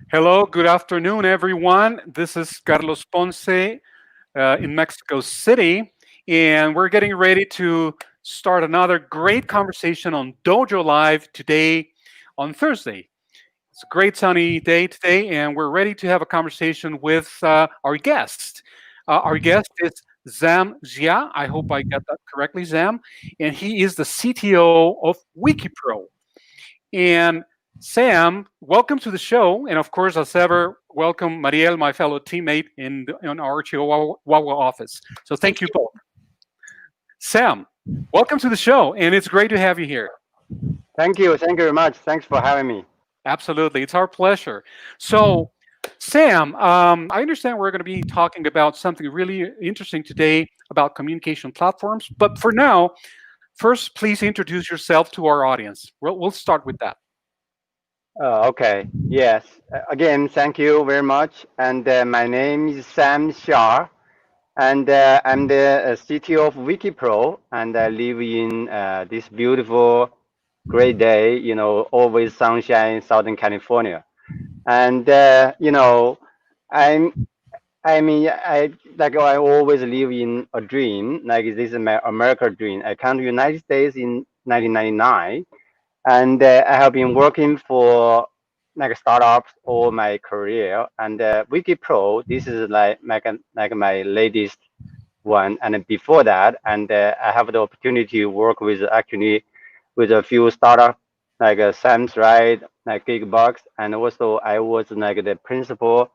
Hello, good afternoon, everyone. This is Carlos Ponce in Mexico City, and we're getting ready to start another great conversation on Dojo Live today on Thursday. It's a great sunny day today, and we're ready to have a conversation with our guest. Our guest is Zam Zia. I hope I got that correctly, Zam. And he is the CTO of WikiPro. And Sam, welcome to the show. And of course, as ever, welcome Mariel, my fellow teammate in our Chihuahua office. So thank Thank you you. both. Sam, welcome to the show. And it's great to have you here. Thank you. Thank you very much. Thanks for having me. Absolutely. It's our pleasure. So, Sam, I understand we're going to be talking about something really interesting today about communication platforms. But for now, first, please introduce yourself to our audience. We'll start with that. Okay. Yes. Again, thank you very much. And my name is Sam Shah, and I'm the CTO of WikiPro, and I live in this beautiful, great day. Always sunshine in Southern California. And I'm. I mean, I always live in a dream. Like this is my American dream. I came to United States in 1999, and I have been working for like startups all my career. And WikiPro, this is like my latest one. And before that, and I have the opportunity to work with actually with a few startups like Sam's Ride, like Gigbox, and also I was like the principal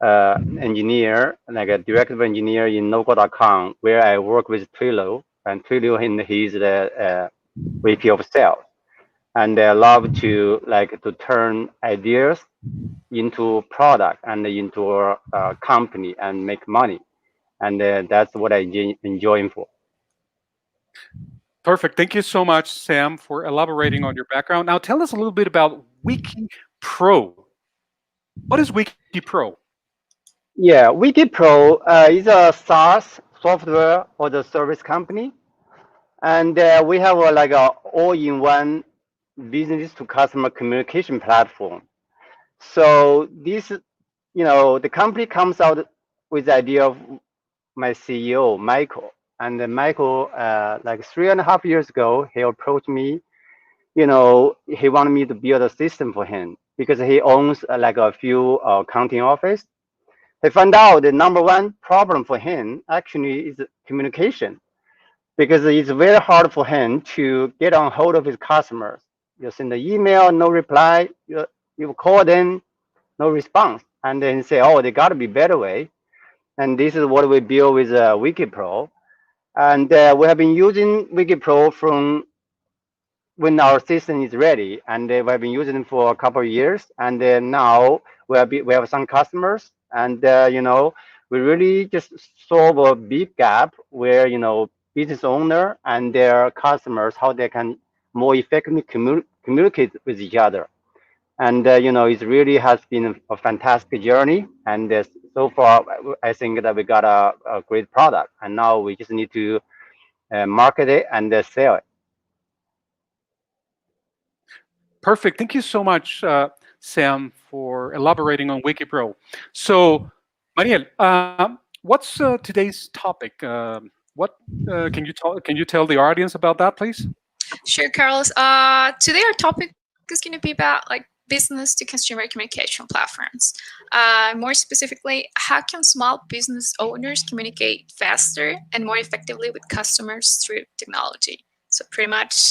engineer, like a director engineer in Logo.com, where I work with Twilio, and Twilio, and he's the VP of sales, and I love to like to turn ideas into product and into a company and make money, and that's what I enjoy for. Perfect. Thank you so much, Sam, for elaborating on your background. Now, tell us a little bit about WikiPro. What is WikiPro? Yeah, WikiPro is a SaaS software or the service company, and we have like a all-in-one business to customer communication platform. So this, the company comes out with the idea of my CEO, Michael. And then Michael, like 3.5 years ago, he approached me. He wanted me to build a system for him because he owns like a few accounting office. He found out the number one problem for him actually is communication because it's very hard for him to get on hold of his customers. You send the email, no reply. You call them, no response, and then say, "Oh, there got to be better way." And this is what we build with WikiPro, and we have been using WikiPro from when our system is ready, and we have been using it for a couple of years, and now we have some customers, and we really just solve a big gap where business owner and their customers how they can more effectively communicate with each other. And it really has been a fantastic journey, and so far I think that we got a great product, and now we just need to market it and sell it. Perfect. Thank you so much, Sam, for elaborating on WikiPro. So, Mariel, what's today's topic? Can you tell the audience about that, please? Sure, Carlos. Today our topic is going to be about business to consumer communication platforms. More specifically, how can small business owners communicate faster and more effectively with customers through technology? So pretty much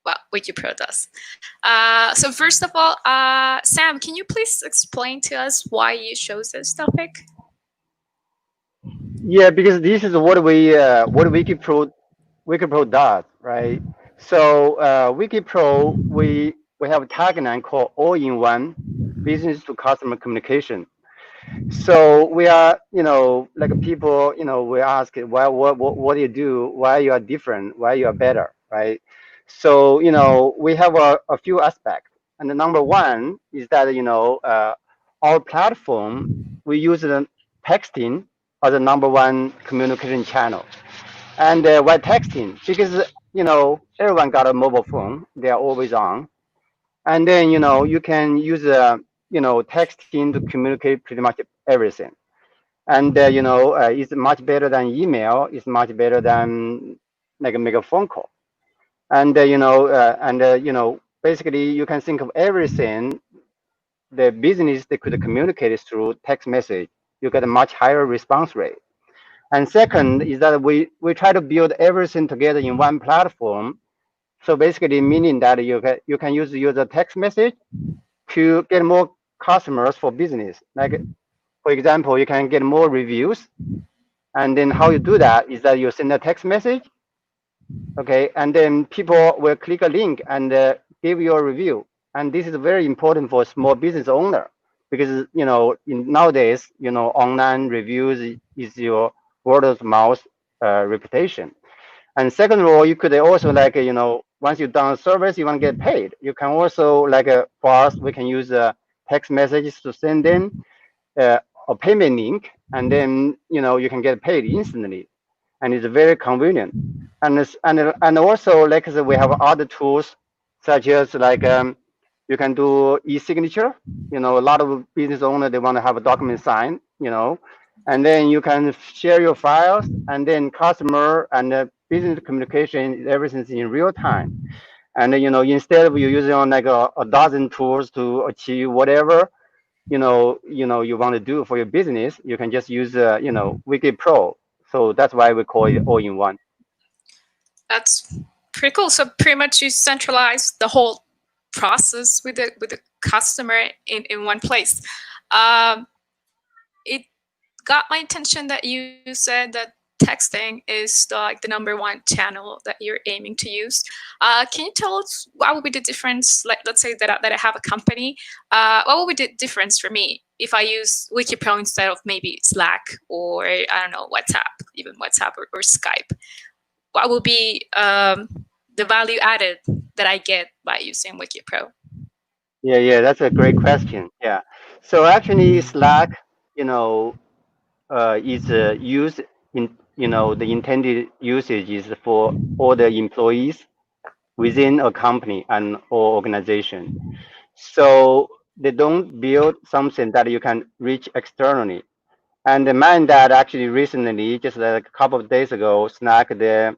what WikiPro does. So first of all, Sam, can you please explain to us why you chose this topic? Yeah, because this is what WikiPro does, right? So WikiPro, we have a tagline called all-in-one business to customer communication. So we are, like people, we ask why, what do you do? Why you are different? Why you are better, right? So we have a few aspects, and the number one is that our platform, we use the texting as the number one communication channel. And why texting? Because everyone got a mobile phone; they are always on. And then you can use texting to communicate pretty much everything. And it's much better than email. It's much better than like make a phone call. And basically you can think of everything the business they could communicate through text message. You get a much higher response rate. And second is that we try to build everything together in one platform. So basically meaning that you can use a text message to get more customers for business. Like for example, you can get more reviews. And then how you do that is that you send a text message, okay, and then people will click a link and give you a review. And this is very important for small business owner because nowadays online reviews is your word of mouth reputation. And second of all, you could also like once you've done a service, you want to get paid. You can also like for us, we can use text messages to send in a payment link, and then you can get paid instantly, and it's very convenient. And also like I said, we have other tools such as like you can do e-signature. A lot of business owners they want to have a document signed, and then you can share your files, and then customer and business communication, everything's in real time. And instead of you using on like a dozen tools to achieve whatever you want to do for your business, you can just use WikiPro. So that's why we call it all in one. That's pretty cool. So pretty much you centralize the whole process with the customer in one place. It got my attention that you said that texting is the number one channel that you're aiming to use. Can you tell us what would be the difference? Like, let's say that I have a company. What would be the difference for me if I use WikiPro instead of maybe Slack or I don't know, WhatsApp, even WhatsApp or Skype? What will be the value added that I get by using WikiPro? Yeah, that's a great question. Yeah. So actually, Slack, is used in, the intended usage is for all the employees within a company and or organization. So they don't build something that you can reach externally. And the man that actually recently, just like a couple of days ago, Slack, they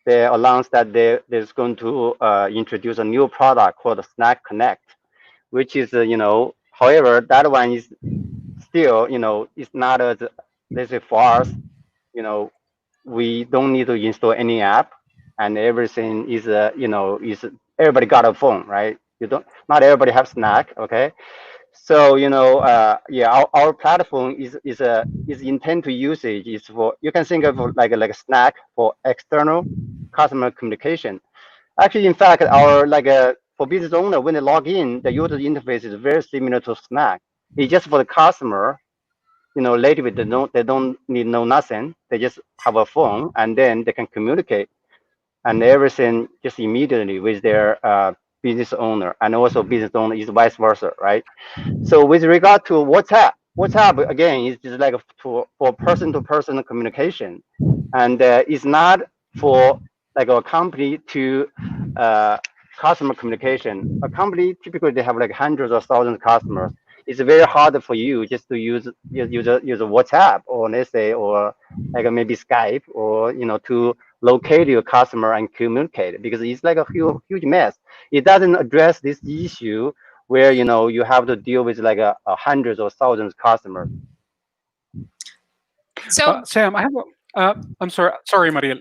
announced that there's going to introduce a new product called Snack Connect, which is, however, that one is still, it's not as, let's say for us, we don't need to install any app, and everything is, is everybody got a phone, right? Not everybody have Snack, okay? So yeah, our platform is intent to usage is for, you can think of like a Snack for external customer communication. Actually, in fact, our like for business owner, when they log in, the user interface is very similar to Slack. It's just for the customer, later they don't need know nothing. They just have a phone, and then they can communicate and everything just immediately with their business owner, and also business owner is vice versa, right? So with regard to WhatsApp again is just like for person-to-person communication, and it's not for like a company to customer communication. A company typically they have like hundreds or thousands of customers. It's very hard for you just to use a WhatsApp, or let's say, or like maybe Skype, or to locate your customer and communicate, because it's like a huge mess. It doesn't address this issue where you have to deal with like a hundreds or thousands of customers. So Sam, I have I'm sorry, Mariel.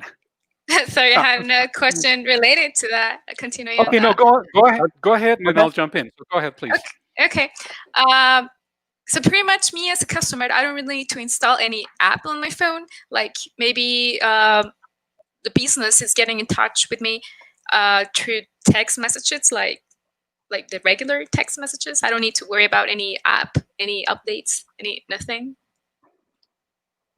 sorry, I have no question related to that. Continuing on Okay, no, that. go ahead, and then Okay. I'll jump in. So go ahead, please. Okay. So pretty much me as a customer, I don't really need to install any app on my phone. Like maybe the business is getting in touch with me through text messages, like the regular text messages. I don't need to worry about any app, any updates, nothing.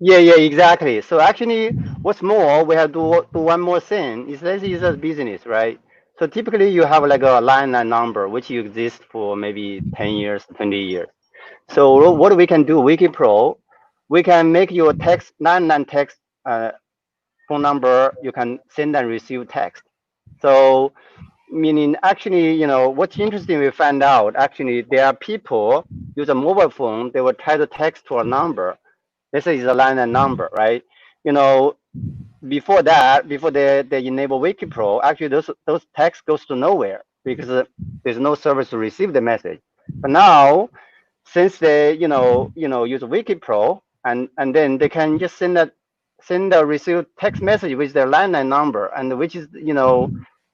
Yeah, exactly. So actually, what's more, we have to do one more thing. Is this is a business, right? So typically, you have like a landline number which you exist for maybe 10 years, 20 years. So what we can do, WikiPro, we can make your text landline text phone number. You can send and receive text. So meaning actually, what's interesting, we found out actually there are people use a mobile phone, they will try to text to a number. Let's say it's a landline number, right? You know, before that, before they enable WikiPro, actually those texts goes to nowhere because there's no service to receive the message. But now, since they use WikiPro, and then they can just send a receive text message with their landline number, and which is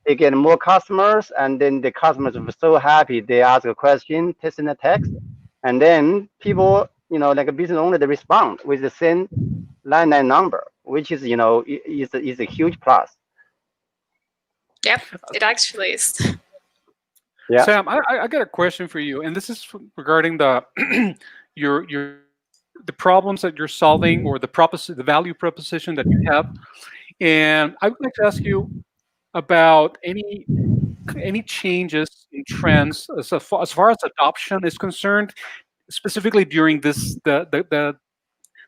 they get more customers, and then the customers are so happy. They ask a question, send a text, and then people, like a business owner, they respond with the same landline number, which is is a huge plus. Yep, it actually is. Yeah. Sam, I got a question for you, and this is regarding the your the problems that you're solving or the value proposition that you have. And I would like to ask you about any changes in trends as far as adoption is concerned, specifically during the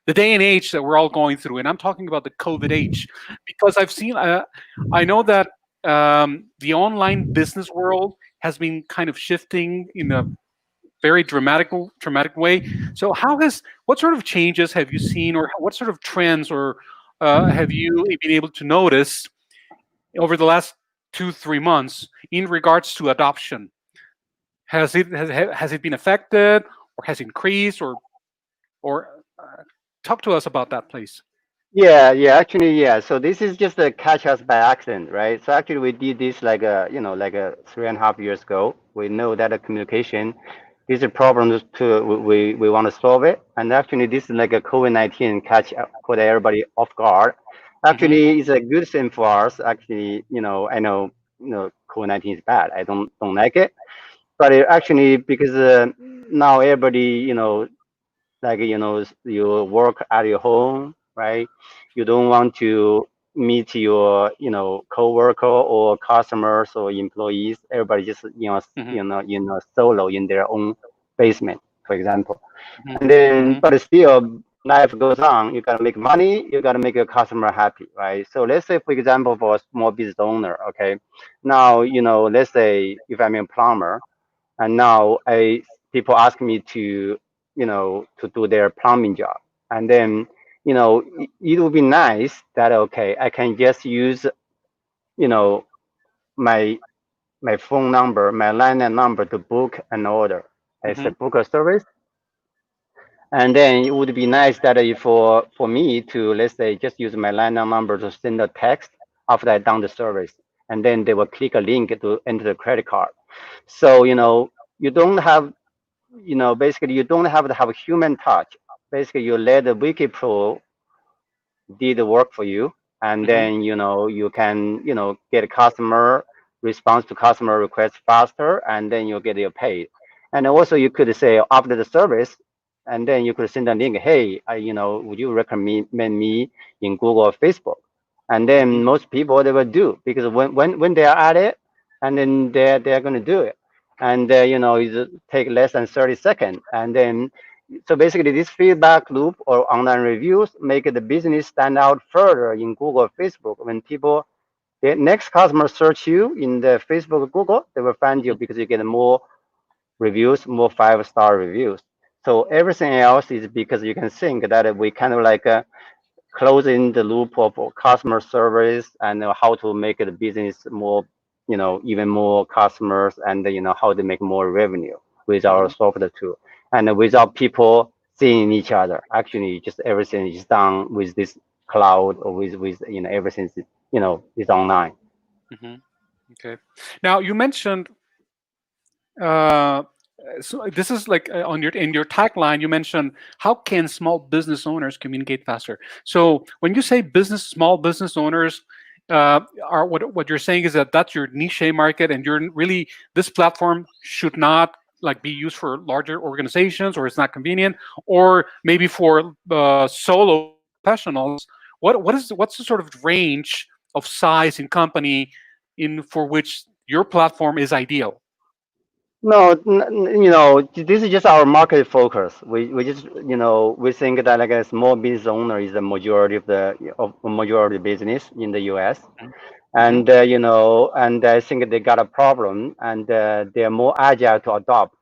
day and age that we're all going through. And I'm talking about the COVID age, because I know that the online business world has been kind of shifting in a very dramatic way. So what sort of changes have you seen, or what sort of trends, or have you been able to notice over the last 2-3 months in regards to adoption? Has it been affected, or has increased, or talk to us about that, please. Yeah, actually, yeah. So this is just a catch us by accident, right? So actually, we did this like like a 3.5 years ago. We know that the communication is a problem to we want to solve it, and actually, this is like a COVID-19 catch put everybody off guard. Hmm. Actually, it's a good thing for us. Actually, I know COVID-19 is bad. I don't like it, but it actually because now everybody like you work at your home, right? You don't want to meet your coworker or customers or employees. Everybody just Hmm. solo in their own basement, for example. Hmm. And then Hmm. but still life goes on. You gotta make money, you gotta make your customer happy, right? So let's say, for example, for a small business owner, okay, now let's say if I'm a plumber, and now I people ask me to to do their plumbing job, and then it would be nice that okay, I can just use you know my phone number, my landline number to book an order as a Hmm. book a service. And then it would be nice that if for me to, let's say, just use my landline number to send a text after I done the service, and then they will click a link to enter the credit card. So you don't have basically you don't have to have a human touch. Basically, you let the WikiPro did the work for you, and Hmm. then you can get a customer response to customer request faster, and then you get your paid. And also you could say after the service, and then you could send a link. Hey, would you recommend me in Google or Facebook? And Hmm. then most people they will do because when they are at it, and then they're going to do it, and it take less than 30 seconds, and then so basically, this feedback loop or online reviews make the business stand out further in Google or Facebook. When people, the next customer search you in the Facebook or Google, they will find you Hmm. because you get more reviews, more 5-star reviews. So everything else is because you can think that we kind of like closing the loop of customer service and how to make the business more, even more customers, and how to make more revenue with our Hmm. software tool, and without people seeing each other. Actually, just everything is done with this cloud or with everything is is online. Hmm. Okay. Now you mentioned uh, so this is like on your in your tagline you mentioned how can small business owners communicate faster. So when you say small business owners are what you're saying is that that's your niche market, and you're really this platform should not like be used for larger organizations, or it's not convenient, or maybe for solo professionals. What's the sort of range of size in company in for which your platform is ideal? No, this is just our market focus. We just we think that like a small business owner is the majority of the majority business in the U.S. Mm-hmm. and and I think they got a problem, and they are more agile to adopt.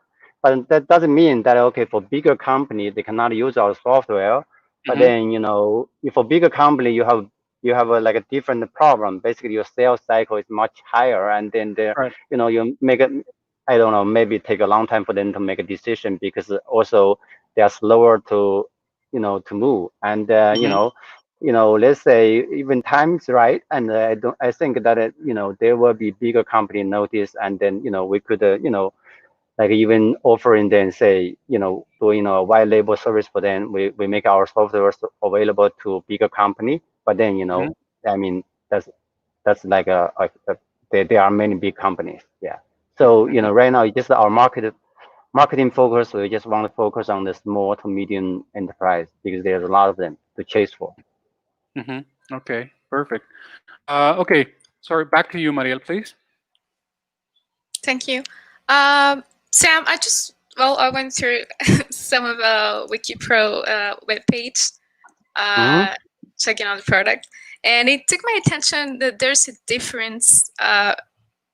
But that doesn't mean that okay, for bigger company they cannot use our software. But Mm-hmm. then if for bigger company you have a, like a different problem. Basically, your sales cycle is much higher, and then Right. you make it. I don't know, maybe take a long time for them to make a decision because also they are slower to move, and Mm-hmm. let's say even time's right, and I think that there will be bigger company notice, and then we could like even offering them, say doing a white label service for them. We make our software available to bigger company, but then Mm-hmm. I mean that's like there are many big companies, yeah. So Mm-hmm. right now it's just our marketing focus. We just want to focus on the small to medium enterprise because there's a lot of them to chase for. Mm-hmm. Okay. Perfect. Okay. Sorry. Back to you, Mariel, please. Thank you. Sam, I went through some of WikiPro webpage, Hmm. uh, checking out the product, and it took my attention that there's a difference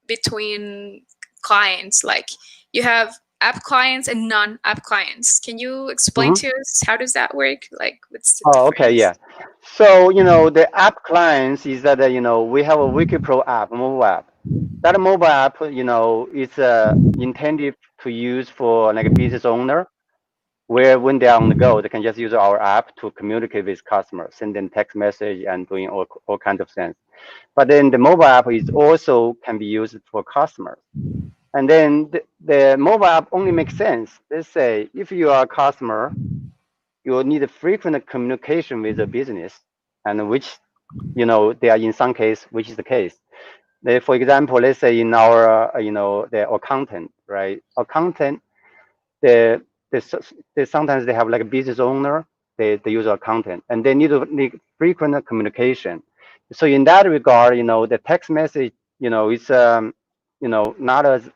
between clients. Like you have app clients and non-app clients. Can you explain Hmm. to us how does that work? Like, what's the Oh, okay, difference? yeah. So the app clients is that we have a WikiPro app, mobile app. That mobile app, is intended to use for like a business owner, where when they're on the go, they can just use our app to communicate with customers, send them text message and doing all kinds of things. But then the mobile app is also can be used for customers. And then the mobile app only makes sense. Let's say if you are a customer, you will need a frequent communication with the business, and which they are in some case, which is the case. For example, let's say in our the accountant, right? Accountant, the, the sometimes they have like a business owner, they use accountant, and they need frequent communication. So in that regard, the text message, it's not as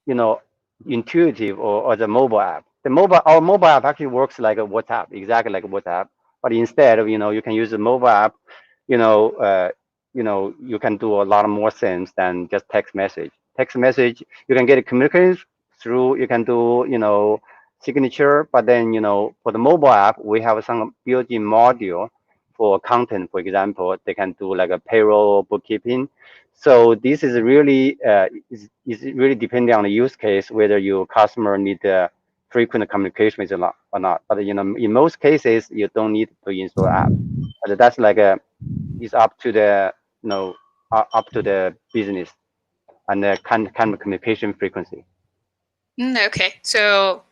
you know, intuitive or the mobile app. Our mobile app actually works like a WhatsApp, exactly like a WhatsApp. But instead of, you can use the mobile app, you know, uh, you can do a lot more things than just text message. Text message, you can get communications through, you can do, signature, but then, for the mobile app, we have some built-in module for content, for example, they can do like a payroll bookkeeping. So this is really is really depending on the use case whether your customer need frequent communication with or not. But in most cases you don't need to install app. But that's like a is up to the up to the business and the kind of communication frequency. Okay, so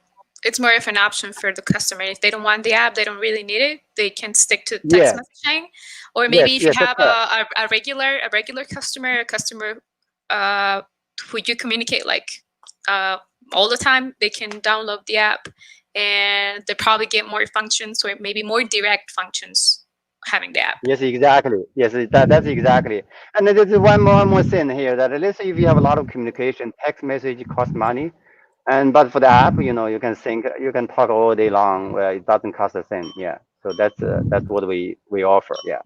it's more of an option for the customer. If they don't want the app, they don't really need it. They can stick to text Yeah. messaging, or maybe Yes. if you Yes. That's have correct. a regular customer, a customer who you communicate like uh, all the time, they can download the app, and they probably get more functions or maybe more direct functions having the app. Yes, exactly. Yes, that's exactly. And then there's one more thing here that let's say if you have a lot of communication, text message costs money. And but for the app, you can talk all day long. It doesn't cost the same. Yeah. So that's what we offer. Yeah.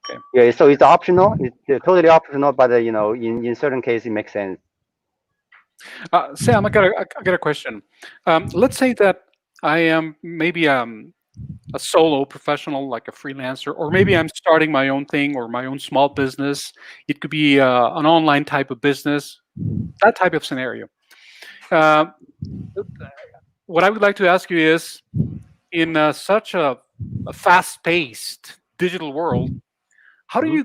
Okay. Yeah. So it's optional. It's totally optional, but in certain cases it makes sense. Sam, I got a question. Let's say that I am maybe a solo professional, like a freelancer, or maybe I'm starting my own thing or my own small business. It could be an online type of business, that type of scenario. Uh, what I would like to ask you is, in such a fast-paced digital world, Hmm. how do you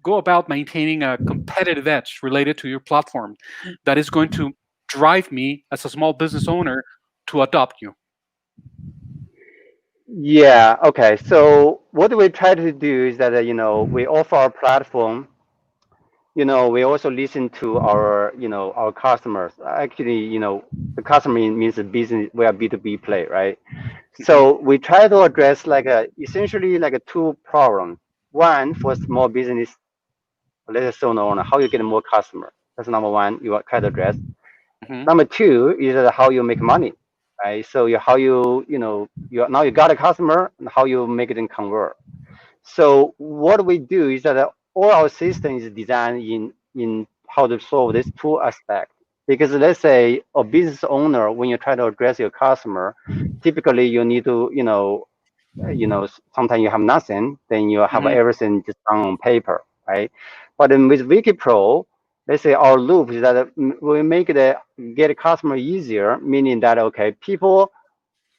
go about maintaining a competitive edge related to your platform that is going to drive me as a small business owner to adopt you? Yeah. Okay. So what we try to do is that we offer our platform. We also listen to our customers. Actually, the customer means the business. We are B2B play, right? Hmm. So we try to address like essentially like a two problems. One for small business, let's say solo owner, how you get more customer. That's number one. You try to address. Hmm. Number two is how you make money, right? So how you now you got a customer and how you make it in convert. So what we do is that all our system is designed in how to solve this two aspect. Because let's say a business owner, when you try to address your customer, typically you need to, sometimes you have nothing, then you have Hmm. everything just on paper, right? But then with WikiPro, let's say our loop is that we make the get a customer easier, meaning that okay, people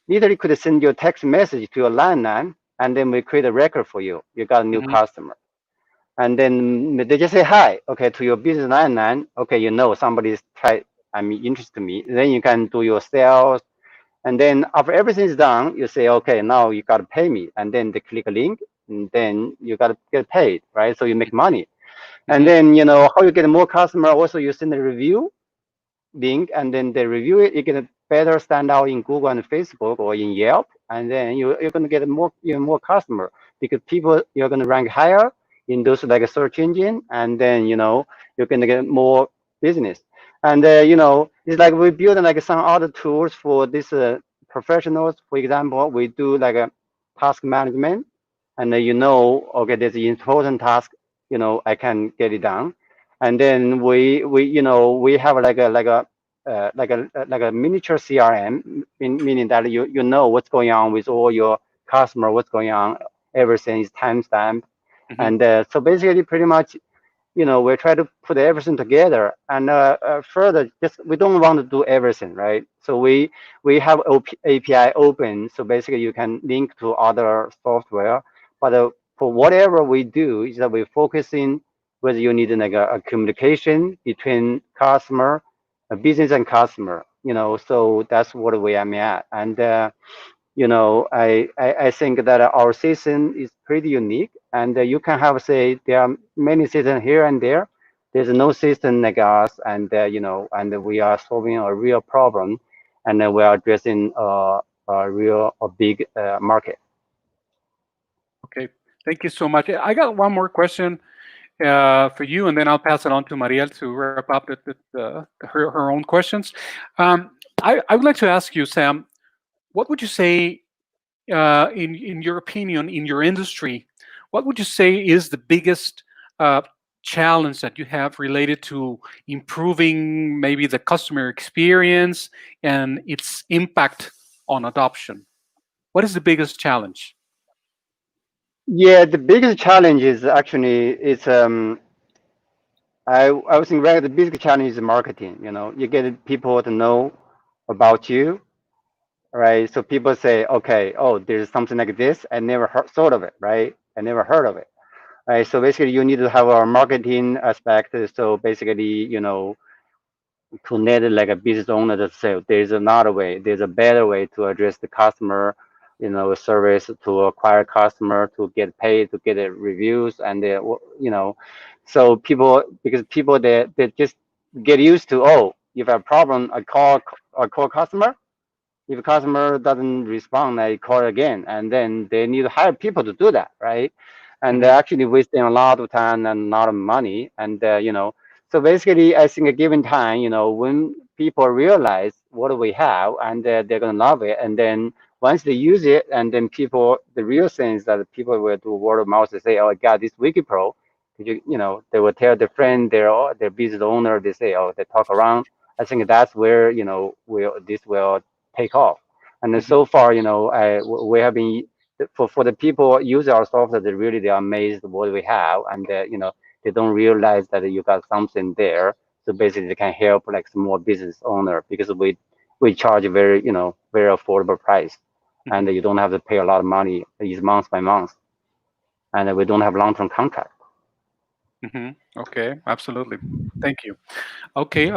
literally could send you a text message to your landline, and then we create a record for you. You got a new Hmm. customer. And then they just say hi, okay, to your business landline. Okay, somebody's interested in me. Then you can do your sales. And then after everything is done, you say, okay, now you got to pay me. And then they click a link, and then you got to get paid, right? So you make money. And Hmm. then, how you get more customer, also you send a review link, and then they review it. You can better stand out in Google and Facebook or in Yelp, and then you're going to get even more customer, because people, you're going to rank higher in those like a search engine, and then you're going to get more business. And it's like we build like some other tools for this professionals. For example, we do like a task management, and okay, there's an important task, I can get it done. And then we have like a miniature CRM, meaning that you know what's going on with all your customer, what's going on, everything is timestamped. Hmm. And so basically, pretty much, we try to put everything together. And further, just we don't want to do everything, right? So we have API open, so basically you can link to other software. But for whatever we do, is that we're focusing whether you need like a communication between customer, a business and customer. So that's what we am at. And I think that our system is pretty unique, and you can have, say, there are many systems here and there. There's no system like us, and and we are solving a real problem, and we are addressing a big market. Okay. Thank you so much. I got one more question for you, and then I'll pass it on to Mariel to wrap up her own questions. Um, I would like to ask you, Sam, what would you say, in your opinion, in your industry, what would you say is the biggest uh, challenge that you have related to improving maybe the customer experience and its impact on adoption? What is the biggest challenge? Yeah, the biggest challenge is actually I was think right, the biggest challenge is marketing. You get people to know about you, right? So people say, okay, oh, there's something like this. I never thought of it, right? I never heard of it, right? So basically, you need to have a marketing aspect. So basically, to net like a business owner to say there's another way, there's a better way to address the customer, service, to acquire customer, to get paid, to get reviews, and so because people they just get used to, oh, if I have a problem, I call customer. If a customer doesn't respond, I call again, and then they need to hire people to do that, right? And they're Hmm. actually wasting a lot of time and a lot of money. And so basically, I think a given time, when people realize what we have, and they're gonna love it, and then once they use it, and then the real thing is that people will do word of mouth. They say, "Oh, I got this WikiPro." They will tell their friend, their business owner. They say, "Oh," they talk around. I think that's where this will take off. And then Hmm. so far, we have been for the people use our software, they're amazed what we have, and they don't realize that you got something there. So basically, they can help like small business owner, because we charge very affordable price, and Hmm. you don't have to pay a lot of money. It's month by month, and we don't have long-term contract. Hmm. Okay, absolutely. Thank you. Okay,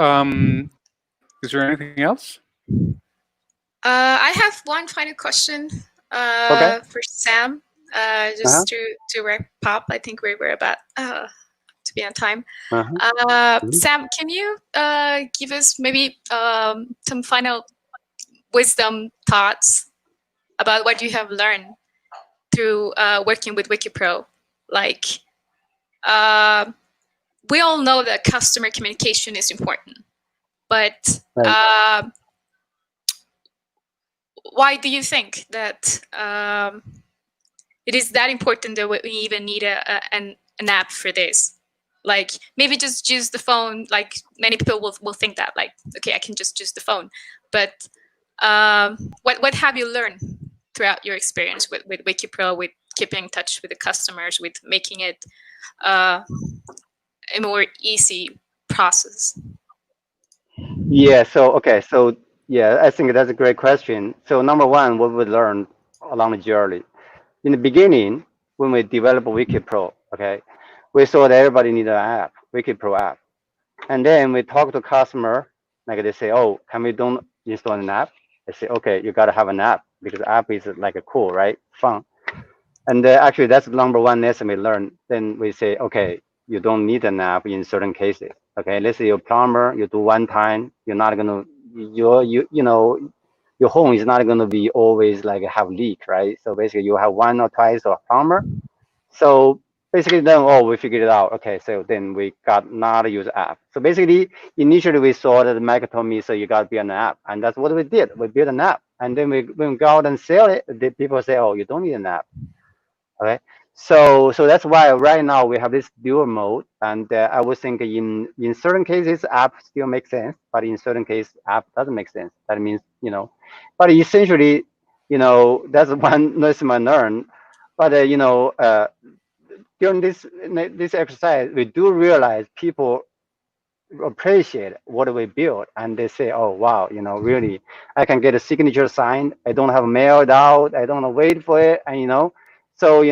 is there anything else? I have one final question Okay. for Sam. Uh-huh. Just to wrap up, I think we're about to be on time. Uh-huh. Mhm. Sam, can you give us maybe some final wisdom thoughts about what you have learned through working with WikiPro? Like, uh, we all know that customer communication is important, but Right. why do you think that it is that important that we even need an app for this. Like maybe just use the phone. Like many people will think that like, okay, I can just use the phone. But what have you learned throughout your experience with WikiPro, with keeping in touch with the customers, with making it uh, a more easy process? Yeah. So okay. So yeah, I think that's a great question. So number one, what we learned along the journey in the beginning when we developed WikiPro, okay, we saw that everybody needed an app, WikiPro app, and then we talk to customer, like they say, oh, can we don't install an app? I say, okay, you gotta have an app because app is like a cool, right? Fun. And actually, that's the number one lesson we learned. Then we say, okay, you don't need an app in certain cases. Okay, let's say you're plumber, you do one time, you're not gonna, your home is not gonna be always like have leak, right? So basically, you have one or twice of plumber. So basically, then oh, we figured it out. Okay, so then we got not to use app. So basically, initially we saw that Mike told me, so you got to be an app, and that's what we did. We built an app, and then we when we go out and sell it, the people say, oh, you don't need an app. Okay, so that's why right now we have this dual mode, and I was thinking in certain cases app still makes sense, but in certain cases app doesn't make sense. That means but essentially that's one lesson I learned. But during this exercise, we do realize people appreciate what we build, and they say, "Oh wow, really, I can get a signature signed. I don't have mailed out. I don't wait for it." And so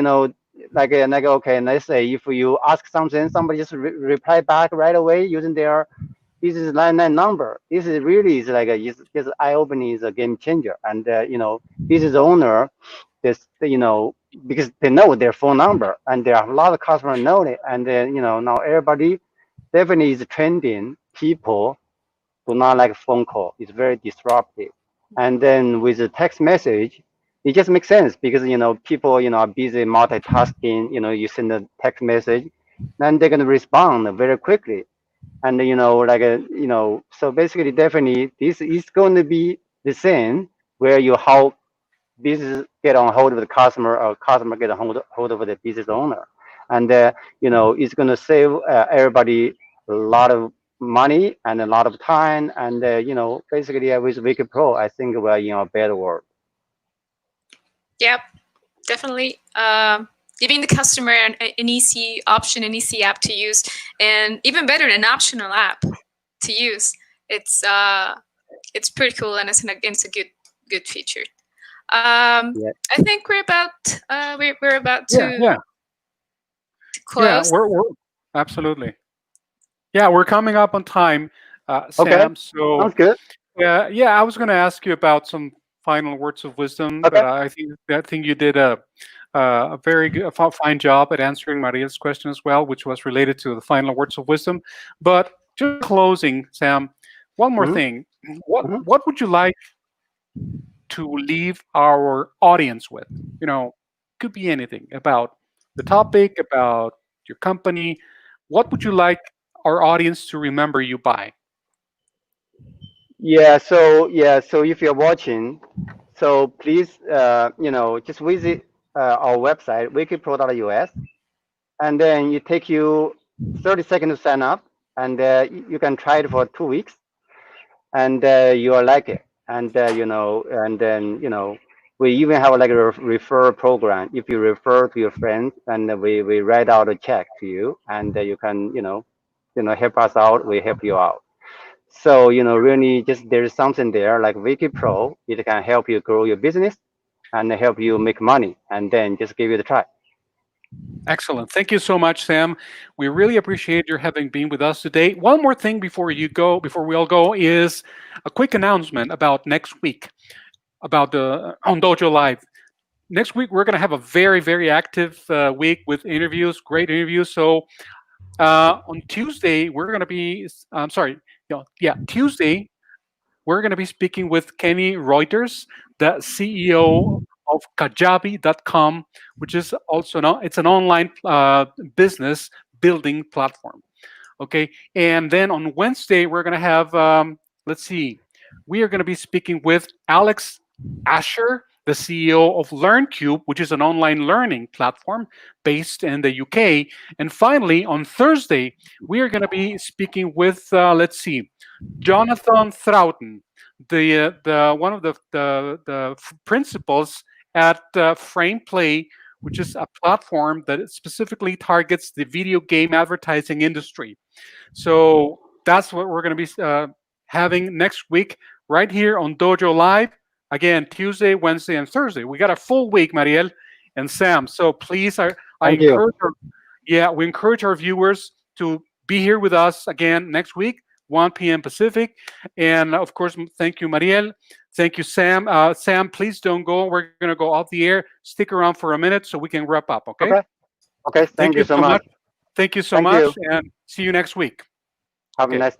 like okay, let's say if you ask something, somebody just reply back right away using their business line number. This is really is like just eye opening, is a game changer, and business owner, this because they know their phone number, and there are a lot of customers know it, and then now everybody definitely is trending. People do not like phone call. It's very disruptive. And then with the text message, it just makes sense because people are busy multitasking. You send a text message, then they're gonna respond very quickly. And so basically, definitely, this is going to be the same where you how business get on hold of the customer or customer get on hold of the business owner, and it's going to save everybody a lot of money and a lot of time, and basically with Wiki Pro, I think we're in a better world. Yep, definitely. Giving the customer an easy option, an easy app to use, and even better, an optional app to use. It's pretty cool, and it's a good feature. Yeah. I think we're about to Yeah, close. we're absolutely. Yeah, we're coming up on time, Okay, Sam. So sounds good. yeah, I was going to ask you about some final words of wisdom, but Okay. I think you did a very good, fine job at answering Maria's question as well, which was related to the final words of wisdom. But just closing, Sam, one more hmm thing. What hmm what would you like to leave our audience with? Could be anything about the topic, about your company. What would you like our audience to remember you by? So if you're watching, so please just visit our website wikipro.us, and then it take you 30 seconds to sign up, and you can try it for 2 weeks, and you'll like it. And and then we even have like a referral program. If you refer to your friends, and we write out a check to you, and you can help us out. We help you out. So really, just there's something there like WikiPro. It can help you grow your business and help you make money, and then just give it a try. Excellent. Thank you so much, Sam. We really appreciate your having been with us today. One more thing before we all go, is a quick announcement about next week, about the on Dojo Live. Next week, we're going to have a very, very active week with interviews, great interviews. So on Tuesday, we're going to be, I'm sorry, Tuesday, we're going to be speaking with Kenny Reuters, the CEO of Kajabi.com, which is also it's an online business building platform. Okay, and then on Wednesday we're going to have let's see, we are going to be speaking with Alex Asher, the CEO of LearnCube, which is an online learning platform based in the UK. And finally, on Thursday, we are going to be speaking with, let's see, Jonathan Throughton, the one of the principals at Frame Play, which is a platform that specifically targets the video game advertising industry. So that's what we're going to be having next week right here on Dojo Live. Again, Tuesday, Wednesday, and Thursday. We got a full week, Mariel and Sam. So please, I Thank you. we encourage our viewers to be here with us again next week, 1 p.m. Pacific. And of course, thank you, Mariel. Thank you, Sam. Sam, please don't go. We're going to go off the air. Stick around for a minute so we can wrap up, okay? Okay. Okay. Thank you so much. Thank you so Thank much, you. and see you next week. Have a Okay. nice